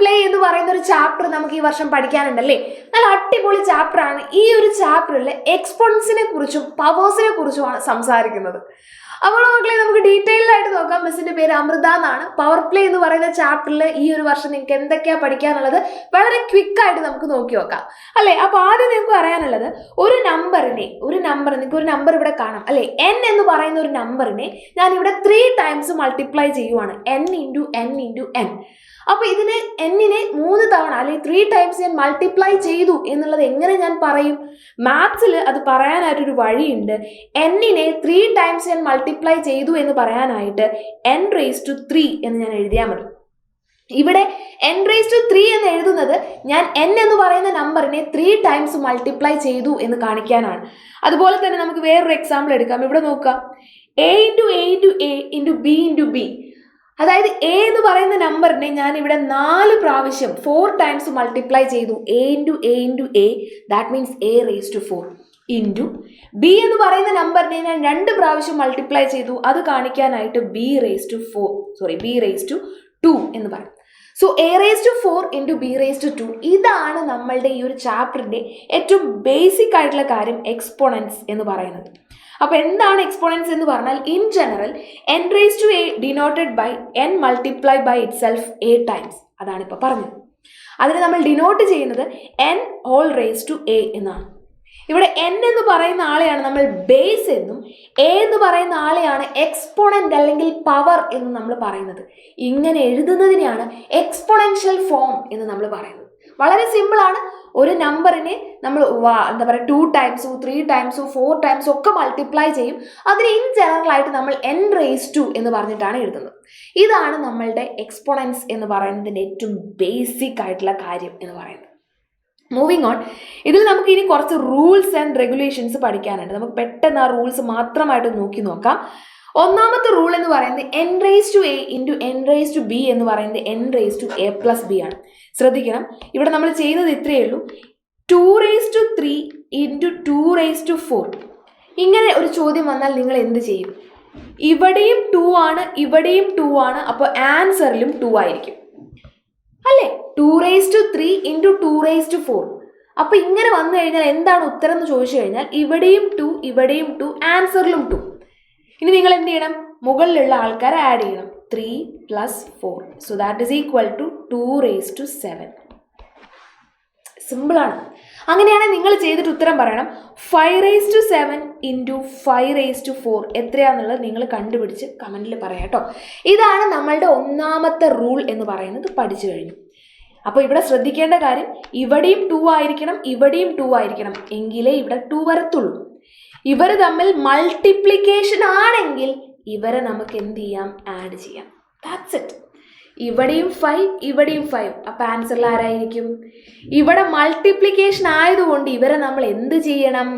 Play എന്ന് പറയുന്ന ഒരു ചാപ്റ്റർ നമുക്ക് ഈ വർഷം പഠിക്കാനുണ്ടല്ലേ. നല്ല അടിപൊളി ചാപ്റ്റർ ആണ്. ഈ ഒരു ചാപ്റ്ററിൽ എക്സ്പോണൻസിനെ കുറിച്ചും പവേഴ്സിനെ കുറിച്ചുമാണ് സംസാരിക്കുന്നത്. അപ്പോൾ മക്കളെ നമുക്ക് ഡീറ്റെയിൽഡ് ആയിട്ട് നോക്കാം. മിസ്സിന്റെ പേര് അമൃത എന്നാണ്. പവർ പ്ലേ എന്ന് പറയുന്ന ചാപ്റ്ററിൽ ഈ ഒരു വർഷം നിങ്ങൾക്ക് എന്തൊക്കെയാ പഠിക്കാനുള്ളത് വളരെ ക്വിക്കായിട്ട് നമുക്ക് നോക്കി നോക്കാം അല്ലേ. അപ്പോൾ ആദ്യം നിങ്ങൾക്ക് അറിയാനുള്ളത് ഒരു നമ്പർ നിങ്ങൾക്ക് ഒരു നമ്പർ ഇവിടെ കാണാം അല്ലേ. n എന്ന് പറയുന്ന ഒരു നമ്പറിനെ ഞാൻ ഇവിടെ 3 ടൈംസ് മൾട്ടിപ്ലൈ ചെയ്യുവാണ്. n × n. അപ്പോൾ ഇതിനെ n-നെ 3 തവണ അല്ലെങ്കിൽ 3 ടൈംസ് ഞാൻ മൾട്ടിപ്ലൈ ചെയ്തു എന്നുള്ളത് എങ്ങനെ ഞാൻ പറയും? മാത്സിൽ അത് പറയാനായിട്ടൊരു വഴിയുണ്ട്. n-നെ 3 ടൈംസ് ഞാൻ മൾട്ടിപ്ലൈ ചെയ്തു എന്ന് പറയാനായിട്ട് n⁻³ എന്ന് ഞാൻ എഴുതിയാൽ മതി. ഇവിടെ n⁻³ എന്ന് എഴുതുന്നത് ഞാൻ n എന്ന് പറയുന്ന നമ്പറിനെ 3 ടൈംസ് മൾട്ടിപ്ലൈ ചെയ്തു എന്ന് കാണിക്കാനാണ്. അതുപോലെ തന്നെ നമുക്ക് വേറൊരു എക്സാമ്പിൾ എടുക്കാം. ഇവിടെ നോക്കാം, a × a × a × b × b. അതായത് എ എന്ന് പറയുന്ന നമ്പറിനെ ഞാൻ ഇവിടെ 4 പ്രാവശ്യം 4 ടൈംസ് മൾട്ടിപ്ലൈ ചെയ്തു. a × a that means a⁻⁴ into B എന്ന് പറയുന്ന നമ്പറിനെ ഞാൻ 2 പ്രാവശ്യം മൾട്ടിപ്ലൈ ചെയ്തു. അത് കാണിക്കാനായിട്ട് b⁻² എന്ന് പറയും. So a⁻⁴ into b⁻². ഇതാണ് നമ്മളുടെ ഈ ഒരു ചാപ്റ്ററിൻ്റെ ഏറ്റവും ബേസിക് ആയിട്ടുള്ള കാര്യം, എക്സ്പോണൻസ് എന്ന് പറയുന്നത്. അപ്പോൾ എന്താണ് എക്സ്പോണൻസ് എന്ന് പറഞ്ഞാൽ in general n⁻⁴ denoted by n multiply by itself a times. അതാണ് ഇപ്പോൾ പറഞ്ഞത്. അതിന് നമ്മൾ ഡിനോട്ട് ചെയ്യുന്നത് n⁻⁴ എന്നാണ്. ഇവിടെ n എന്ന് പറയുന്ന ആളെയാണ് നമ്മൾ ബേസ് എന്നും a എന്ന് പറയുന്ന ആളെയാണ് എക്സ്പോണൻ്റ് അല്ലെങ്കിൽ പവർ എന്ന് നമ്മൾ പറയുന്നത്. ഇങ്ങനെ എഴുതുന്നതിനെയാണ് എക്സ്പോണൻഷ്യൽ ഫോം എന്ന് നമ്മൾ പറയുന്നത്. വളരെ സിമ്പിളാണ്. ഒരു നമ്പറിനെ നമ്മൾ 2 ടൈംസോ 3 ടൈംസോ 4 ടൈംസോ ഒക്കെ മൾട്ടിപ്ലൈ ചെയ്യും. അതിന് ഇൻ ജനറൽ ആയിട്ട് നമ്മൾ n⁻² എന്ന് പറഞ്ഞിട്ടാണ് എഴുതുന്നത്. ഇതാണ് നമ്മളുടെ എക്സ്പോണൻസ് എന്ന് പറയുന്നതിൻ്റെ ഏറ്റവും ബേസിക് ആയിട്ടുള്ള കാര്യം എന്ന് പറയുന്നത്. മൂവിങ് ഓൺ, ഇതിൽ നമുക്ക് ഇനി കുറച്ച് റൂൾസ് ആൻഡ് റെഗുലേഷൻസ് പഠിക്കാനുണ്ട്. നമുക്ക് പെട്ടെന്ന് ആ റൂൾസ് മാത്രമായിട്ട് നോക്കാം. ഒന്നാമത്തെ റൂൾ എന്ന് പറയുന്നത് n⁻⁴ ഇൻറ്റു n⁻b എന്ന് പറയുന്നത് n⁻a+b ആണ്. ശ്രദ്ധിക്കണം, ഇവിടെ നമ്മൾ ചെയ്യുന്നത് ഇത്രയേ ഉള്ളൂ. 2⁻³ ഇൻറ്റു 2⁻4. ഇങ്ങനെ ഒരു ചോദ്യം വന്നാൽ നിങ്ങൾ എന്ത് ചെയ്യും? ഇവിടെയും 2 ആണ്, ഇവിടെയും 2 ആണ്. അപ്പോൾ ആൻസറിലും 2 ആയിരിക്കും അല്ലേ. 2⁻³ ഇൻറ്റു 2⁻4. അപ്പോൾ ഇങ്ങനെ വന്നു കഴിഞ്ഞാൽ എന്താണ് ഉത്തരം എന്ന് ചോദിച്ചു കഴിഞ്ഞാൽ ഇവിടെയും 2, ഇവിടെയും 2, ആൻസറിലും 2. ഇനി നിങ്ങൾ എന്ത് ചെയ്യണം? മുകളിലുള്ള ആൾക്കാരെ ആഡ് ചെയ്യണം. 3 + 4. So that is equal to 2⁻7. സിമ്പിളാണ്. അങ്ങനെയാണെങ്കിൽ നിങ്ങൾ ചെയ്തിട്ട് ഉത്തരം പറയണം. 5⁻7 ഇൻറ്റു 5⁻4 എത്രയാണെന്നുള്ളത് നിങ്ങൾ കണ്ടുപിടിച്ച് കമൻറ്റിൽ പറയാം കേട്ടോ. ഇതാണ് നമ്മളുടെ ഒന്നാമത്തെ റൂൾ എന്ന് പറയുന്നത്. പഠിച്ചു കഴിഞ്ഞു. അപ്പോൾ ഇവിടെ ശ്രദ്ധിക്കേണ്ട കാര്യം, ഇവിടെയും 2 ആയിരിക്കണം, ഇവിടെയും 2 ആയിരിക്കണം, എങ്കിലേ ഇവിടെ 2 വരത്തുള്ളൂ. ഇവർ തമ്മിൽ മൾട്ടിപ്ലിക്കേഷൻ ആണെങ്കിൽ ഇവരെ നമുക്ക് എന്ത് ചെയ്യാം? ആഡ് ചെയ്യാം. That's it. ഇവിടെയും 5, ഇവിടെയും 5. അപ്പോൾ ആൻസറിൽ ആരായിരിക്കും? ഇവിടെ മൾട്ടിപ്ലിക്കേഷൻ ആയതുകൊണ്ട് ഇവരെ നമ്മൾ എന്ത് ചെയ്യണം?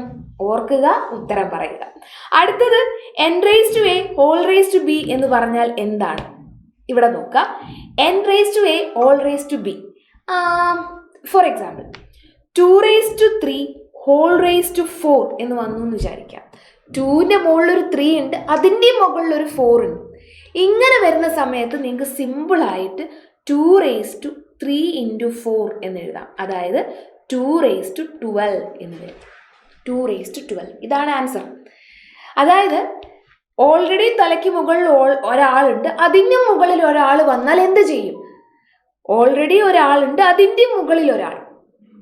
ഓർക്കുക, ഉത്തരം പറയുക. അടുത്തത് n⁻⁴ എന്ന് പറഞ്ഞാൽ എന്താണ്? ഇവിടെ നോക്കുക, n⁻⁴ ഫോർ എക്സാമ്പിൾ 2⁻³ ⁻⁴ എന്ന് വന്നു എന്ന് വിചാരിക്കാം. 2ൻ്റെ മുകളിലൊരു 3 ഉണ്ട്, അതിൻ്റെ മുകളിലൊരു 4 ഉണ്ട്. ഇങ്ങനെ വരുന്ന സമയത്ത് നിങ്ങൾക്ക് സിമ്പിളായിട്ട് 2⁻³ ഇൻറ്റു 4 എന്ന് എഴുതാം. അതായത് 2⁻12 എന്ന് വരും. 2⁻12 ഇതാണ് ആൻസർ. അതായത് ഓൾറെഡി തലയ്ക്ക് മുകളിൽ ഒരാളുണ്ട്, അതിൻ്റെ മുകളിൽ ഒരാൾ വന്നാൽ എന്ത് ചെയ്യും? ഓൾറെഡി ഒരാളുണ്ട്, അതിൻ്റെ മുകളിൽ ഒരാൾ,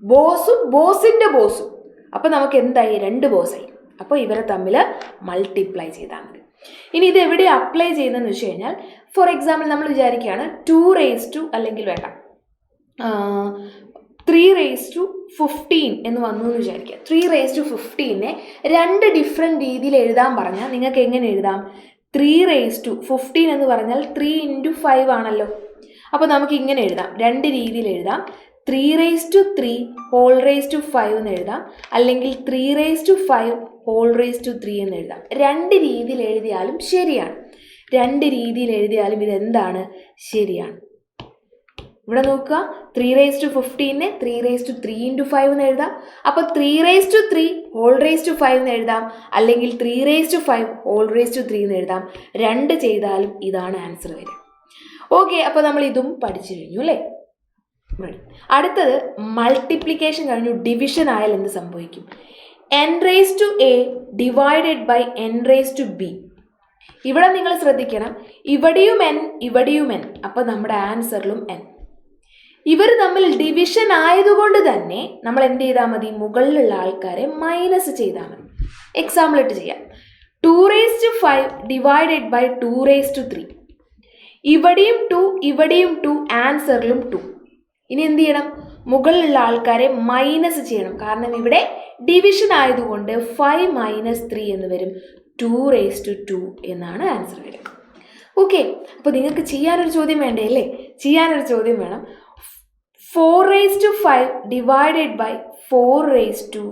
ബോസും ബോസിൻ്റെ ബോസും. അപ്പോൾ നമുക്ക് എന്തായി? 2 ബോസായി. അപ്പോൾ ഇവരെ തമ്മിൽ മൾട്ടിപ്ലൈ ചെയ്താൽ മതി. ഇനി ഇത് എവിടെ അപ്ലൈ ചെയ്യുന്നതെന്ന് വെച്ച് കഴിഞ്ഞാൽ, ഫോർ എക്സാമ്പിൾ നമ്മൾ വിചാരിക്കുകയാണ് 2⁻, അല്ലെങ്കിൽ വേണ്ട 3⁻15 എന്ന് വന്നു എന്ന് വിചാരിക്കുക. 3⁻15നെ 2 ഡിഫറെൻറ്റ് രീതിയിൽ എഴുതാൻ പറഞ്ഞാൽ നിങ്ങൾക്ക് എങ്ങനെ എഴുതാം? 3⁻15 എന്ന് പറഞ്ഞാൽ 3 × 5 ആണല്ലോ. അപ്പോൾ നമുക്ക് ഇങ്ങനെ എഴുതാം, 2 രീതിയിൽ എഴുതാം. 3⁻³ ⁻5 എന്ന് എഴുതാം, അല്ലെങ്കിൽ 3⁻5 ⁻3 എന്ന് എഴുതാം. 2 രീതിയിൽ എഴുതിയാലും ശരിയാണ്. 2 രീതിയിൽ എഴുതിയാലും ഇതെന്താണ്? ശരിയാണ്. ഇവിടെ നോക്കുക, 3⁻15നെ 3⁻3 × 5 എന്ന് എഴുതാം. അപ്പോൾ 3⁻3 ⁻5 എന്ന് എഴുതാം, അല്ലെങ്കിൽ 3⁻5 ⁻3 എന്ന് എഴുതാം. 2 ചെയ്താലും ഇതാണ് ആൻസർ വരിക. ഓക്കെ, അപ്പോൾ നമ്മൾ ഇതും പഠിച്ചു കഴിഞ്ഞു അല്ലേ. അടുത്തത് മൾട്ടിപ്ലിക്കേഷൻ കഴിഞ്ഞു ഡിവിഷൻ ആയാൽ എന്ത് സംഭവിക്കും? n⁻a divided by n⁻b. ഇവിടെ നിങ്ങൾ ശ്രദ്ധിക്കണം, ഇവിടെയും n ഇവിടെയും n, അപ്പോൾ നമ്മുടെ ആൻസറിലും n. ഇവർ തമ്മിൽ ഡിവിഷൻ ആയതുകൊണ്ട് തന്നെ നമ്മൾ എന്ത് ചെയ്താൽ മതി? മുകളിലുള്ള ആൾക്കാരെ മൈനസ് ചെയ്താൽ മതി. എക്സാമ്പിൾ ഇട്ട് ചെയ്യാം. 2⁵ ഡിവൈഡഡ് ബൈ 2⁵3. ഇവിടെയും 2 ഇവിടെയും 2, ആൻസറിലും 2. ഇനി എന്ത് ചെയ്യണം? മുകളിലുള്ള ആൾക്കാരെ മൈനസ് ചെയ്യണം. കാരണം ഇവിടെ ഡിവിഷൻ ആയതുകൊണ്ട് 5 - 3 എന്ന് വരും. 2⁻2 എന്നാണ് ആൻസർ വരിക. ഓക്കെ, അപ്പോൾ നിങ്ങൾക്ക് ചെയ്യാനൊരു ചോദ്യം വേണ്ടേ അല്ലേ? ചെയ്യാനൊരു ചോദ്യം വേണം. 4⁵5 ഡിവൈഡഡ് ബൈ 4⁻2.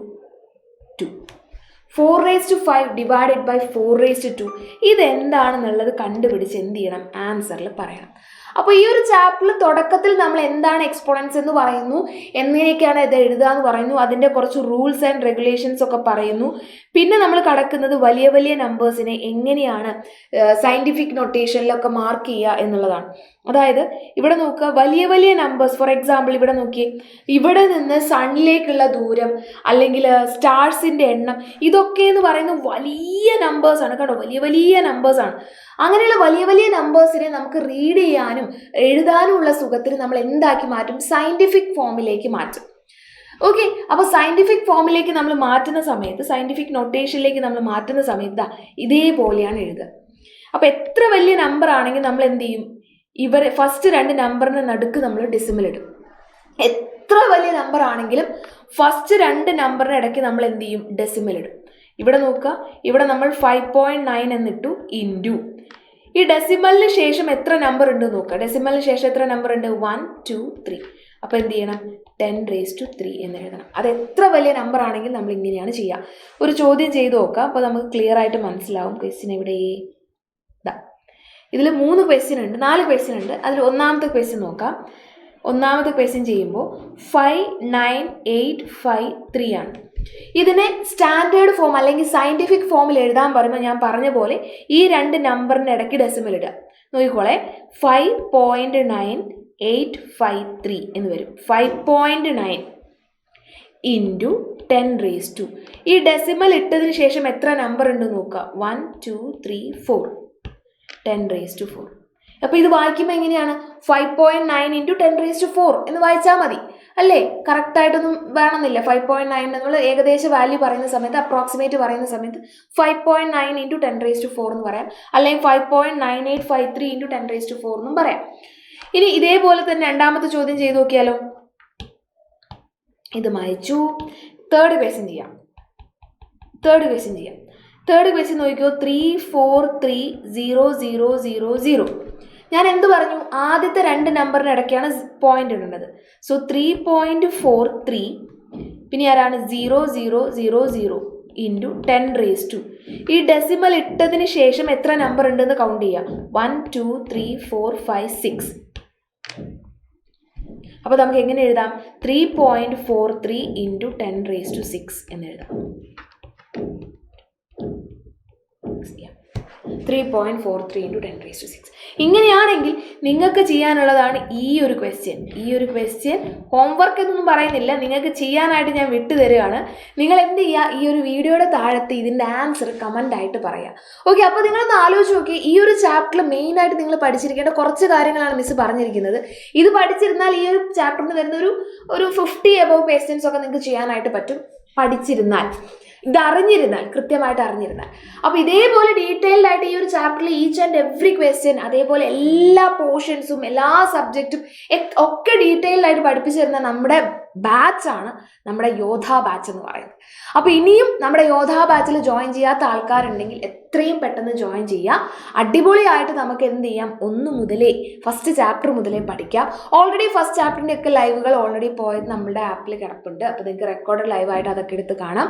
4⁵5 ഡിവൈഡഡ് ബൈ 4⁻2 ഇതെന്താണെന്നുള്ളത് കണ്ടുപിടിച്ച് എന്ത് ചെയ്യണം? ആൻസറിൽ പറയണം. അപ്പോൾ ഈ ഒരു ചാപ്റ്ററിൽ തുടക്കത്തിൽ നമ്മൾ എന്താണ് എക്സ്പോണൻസ് എന്ന് പറയുന്നു, എങ്ങനെയൊക്കെയാണ് ഇത് എഴുതുക എന്ന് പറയുന്നു, അതിൻ്റെ കുറച്ച് റൂൾസ് ആൻഡ് റെഗുലേഷൻസ് ഒക്കെ പറയുന്നു. പിന്നെ നമ്മൾ കടക്കുന്നത് വലിയ വലിയ നമ്പേഴ്സിനെ എങ്ങനെയാണ് സയൻറ്റിഫിക് നൊട്ടേഷനിലൊക്കെ മാർക്ക് ചെയ്യുക എന്നുള്ളതാണ്. അതായത് ഇവിടെ നോക്കുക, വലിയ വലിയ നമ്പേഴ്സ്, ഫോർ എക്സാമ്പിൾ ഇവിടെ നോക്കിയേ, ഇവിടെ നിന്ന് സണ്ണിലേക്കുള്ള ദൂരം അല്ലെങ്കിൽ സ്റ്റാർസിൻ്റെ എണ്ണം, ഇതൊക്കെ എന്ന് പറയുന്നത് വലിയ നമ്പേഴ്സാണ് കേട്ടോ, വലിയ വലിയ നമ്പേഴ്സാണ്. അങ്ങനെയുള്ള വലിയ വലിയ നമ്പേഴ്സിനെ നമുക്ക് റീഡ് ചെയ്യാനും എഴുതാനും ഉള്ള സുഖത്തിന് നമ്മൾ എന്താക്കി മാറ്റും? സയൻറ്റിഫിക് ഫോമിലേക്ക് മാറ്റും. ഓക്കെ, അപ്പോൾ സയൻറ്റിഫിക് ഫോമിലേക്ക് നമ്മൾ മാറ്റുന്ന സമയത്ത്, സയൻറ്റിഫിക് നൊട്ടേഷനിലേക്ക് നമ്മൾ മാറ്റുന്ന സമയത്ത് ഇതേപോലെയാണ് എഴുതുക. അപ്പോൾ എത്ര വലിയ നമ്പർ ആണെങ്കിൽ നമ്മൾ എന്ത് ചെയ്യും? ഇവരെ ഫസ്റ്റ് 2 നമ്പറിന് നടുക്ക് നമ്മൾ ഡെസിമൽ ഇടും. എത്ര വലിയ നമ്പർ ആണെങ്കിലും ഫസ്റ്റ് 2 നമ്പറിന് ഇടയ്ക്ക് നമ്മൾ എന്ത് ചെയ്യും? ഡെസിമൽ ഇടും. ഇവിടെ നോക്കുക, ഇവിടെ നമ്മൾ 5.9 എന്നിട്ടു ഇൻറ്റു. ഈ ഡെസിമലിന് ശേഷം എത്ര നമ്പർ ഉണ്ട് നോക്കുക. ഡെസിമലിന് ശേഷം എത്ര നമ്പർ ഉണ്ട്? 1 2 3. അപ്പോൾ എന്ത് ചെയ്യണം? 10⁻3 എന്ന് എഴുതണം. അത് എത്ര വലിയ നമ്പർ ആണെങ്കിൽ നമ്മൾ ഇങ്ങനെയാണ് ചെയ്യുക. ഒരു ചോദ്യം ചെയ്ത് നോക്കാം, അപ്പോൾ നമുക്ക് ക്ലിയർ ആയിട്ട് മനസ്സിലാവും. ക്വസ്റ്റ്യൻ ഇവിടെ ഇതിൽ 3 ക്വസ്റ്റ്യൻ ഉണ്ട്, 4 ക്വസ്റ്റ്യൻ ഉണ്ട്. അതിൽ ഒന്നാമത്തെ ക്വസ്റ്റ്യൻ നോക്കാം. ഒന്നാമത്തെ ക്വസ്റ്റ്യൻ ചെയ്യുമ്പോൾ 5 9 8 5 3 ആണ്. ഇതിനെ സ്റ്റാൻഡേർഡ് ഫോം അല്ലെങ്കിൽ സയൻറ്റിഫിക് ഫോമിൽ എഴുതാൻ പറയുമ്പോൾ ഞാൻ പറഞ്ഞ പോലെ ഈ 2 നമ്പറിന് ഇടയ്ക്ക് ഡെസിമൽ ഇടുക. നോക്കിക്കോളെ, 5.9853 എന്ന് വരും. 5.9 ഇൻറ്റു 10⁻². ഈ ഡെസിമൽ ഇട്ടതിന് ശേഷം എത്ര നമ്പർ ഉണ്ട് നോക്കുക. 1 2 3 4. 10⁻4. അപ്പോൾ ഇത് വായിക്കുമ്പോൾ എങ്ങനെയാണ്? 5.9 ഇൻറ്റു 10⁻4 എന്ന് വായിച്ചാൽ മതി അല്ലേ? കറക്റ്റായിട്ടൊന്നും വേണമെന്നില്ല. 5.9 നമ്മൾ ഏകദേശ വാല്യൂ പറയുന്ന സമയത്ത്, അപ്രോക്സിമേറ്റ് പറയുന്ന സമയത്ത് 5.9 ഇൻറ്റു 10⁻4 എന്ന് പറയാം, അല്ലെങ്കിൽ 5.9853 ഇൻറ്റു 10⁻4 എന്നും പറയാം. ഇനി ഇതേപോലെ തന്നെ രണ്ടാമത്തെ ചോദ്യം ചെയ്ത് നോക്കിയാലോ. ഇത് മായ്ച്ചു. തേർഡ് ക്വസ്റ്റ്യൻ ചെയ്യാം. തേർഡ് ക്വസ്റ്റ്യൻ നോക്കിയോ. 3 4 3 0 0 0 0. ഞാൻ എന്ത് പറഞ്ഞു? ആദ്യത്തെ 2 നമ്പറിന് ഇടയ്ക്കാണ് പോയിന്റ് ഇടേണ്ടത്. സോ 3.43 പിന്നെ ആരാണ്? 0 0 0 0 ഇൻറ്റു 10⁻². ഈ ഡെസിമൽ ഇട്ടതിന് ശേഷം എത്ര നമ്പർ ഉണ്ടെന്ന് കൗണ്ട് ചെയ്യാം. 1 2 3 4 5 6. അപ്പോൾ നമുക്ക് എങ്ങനെ എഴുതാം? 3.43 ഇൻറ്റു 10⁻6 എന്ന് എഴുതാം. 3.43 ഇൻറ്റു 10⁻6. ഇങ്ങനെയാണെങ്കിൽ നിങ്ങൾക്ക് ചെയ്യാനുള്ളതാണ് ഈ ഒരു ക്വസ്റ്റ്യൻ. ഈ ഒരു ക്വസ്റ്റ്യൻ ഹോംവർക്ക് എന്നൊന്നും പറയുന്നില്ല, നിങ്ങൾക്ക് ചെയ്യാനായിട്ട് ഞാൻ വിട്ടു തരികയാണ്. നിങ്ങൾ എന്ത് ചെയ്യുക? ഈ ഒരു വീഡിയോയുടെ താഴത്ത് ഇതിൻ്റെ ആൻസർ കമൻ്റ് ആയിട്ട് പറയുക. ഓക്കെ, അപ്പോൾ നിങ്ങളൊന്ന് ആലോചിച്ച് നോക്കി. ഈ ഒരു ചാപ്റ്ററിൽ മെയിനായിട്ട് നിങ്ങൾ പഠിച്ചിരിക്കേണ്ട കുറച്ച് കാര്യങ്ങളാണ് മിസ് പറഞ്ഞിരിക്കുന്നത്. ഇത് പഠിച്ചിരുന്നാൽ ഈ ഒരു ചാപ്റ്ററിന് വരുന്ന ഒരു 50 above ക്വസ്റ്റ്യൻസ് ഒക്കെ നിങ്ങൾക്ക് ചെയ്യാനായിട്ട് പറ്റും, പഠിച്ചിരുന്നാൽ, ഇതറിഞ്ഞിരുന്നാൽ, കൃത്യമായിട്ട് അറിഞ്ഞിരുന്നാൽ. അപ്പോൾ ഇതേപോലെ ഡീറ്റെയിൽഡ് ആയിട്ട് ഈ ഒരു ചാപ്റ്ററിൽ ഈച്ച് ആൻഡ് എവറി ക്വസ്റ്റ്യൻ, അതേപോലെ എല്ലാ പോർഷൻസും എല്ലാ സബ്ജക്റ്റും ഒക്കെ ഡീറ്റെയിൽഡ് ആയിട്ട് പഠിപ്പിച്ചു തരുന്ന നമ്മുടെ ബാച്ചാണ് നമ്മുടെ യോധാ ബാച്ച് എന്ന് പറയുന്നത്. അപ്പോൾ ഇനിയും നമ്മുടെ യോധാ ബാച്ചിൽ ജോയിൻ ചെയ്യാത്ത ആൾക്കാരുണ്ടെങ്കിൽ എത്രയും പെട്ടെന്ന് ജോയിൻ ചെയ്യുക. അടിപൊളിയായിട്ട് നമുക്ക് എന്ത് ചെയ്യാം? 1 മുതലേ ഫസ്റ്റ് ചാപ്റ്റർ മുതലേ പഠിക്കാം. ഓൾറെഡി ഫസ്റ്റ് ചാപ്റ്ററിൻ്റെ ഒക്കെ ലൈവുകൾ ഓൾറെഡി പോയത് നമ്മുടെ ആപ്പിൽ കിടപ്പുണ്ട്. അപ്പോൾ നിങ്ങൾക്ക് റെക്കോർഡ് ലൈവായിട്ട് അതൊക്കെ എടുത്ത് കാണാം.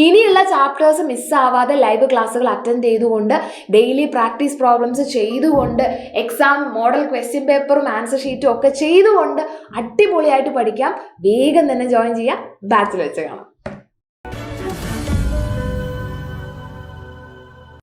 ഇനിയുള്ള ചാപ്റ്റേഴ്സ് മിസ്സാവാതെ ലൈവ് ക്ലാസ്സുകൾ അറ്റൻഡ് ചെയ്തുകൊണ്ട്, ഡെയിലി പ്രാക്ടീസ് പ്രോബ്ലംസ് ചെയ്തുകൊണ്ട്, എക്സാം മോഡൽ ക്വസ്റ്റ്യൻ പേപ്പറും ആൻസർ ഷീറ്റും ഒക്കെ ചെയ്തുകൊണ്ട് അടിപൊളിയായിട്ട് പഠിക്കാം. വേഗം തന്നെ ജോയിൻ ചെയ്യാം. ബാച്ചിൽ വെച്ച് കാണാം.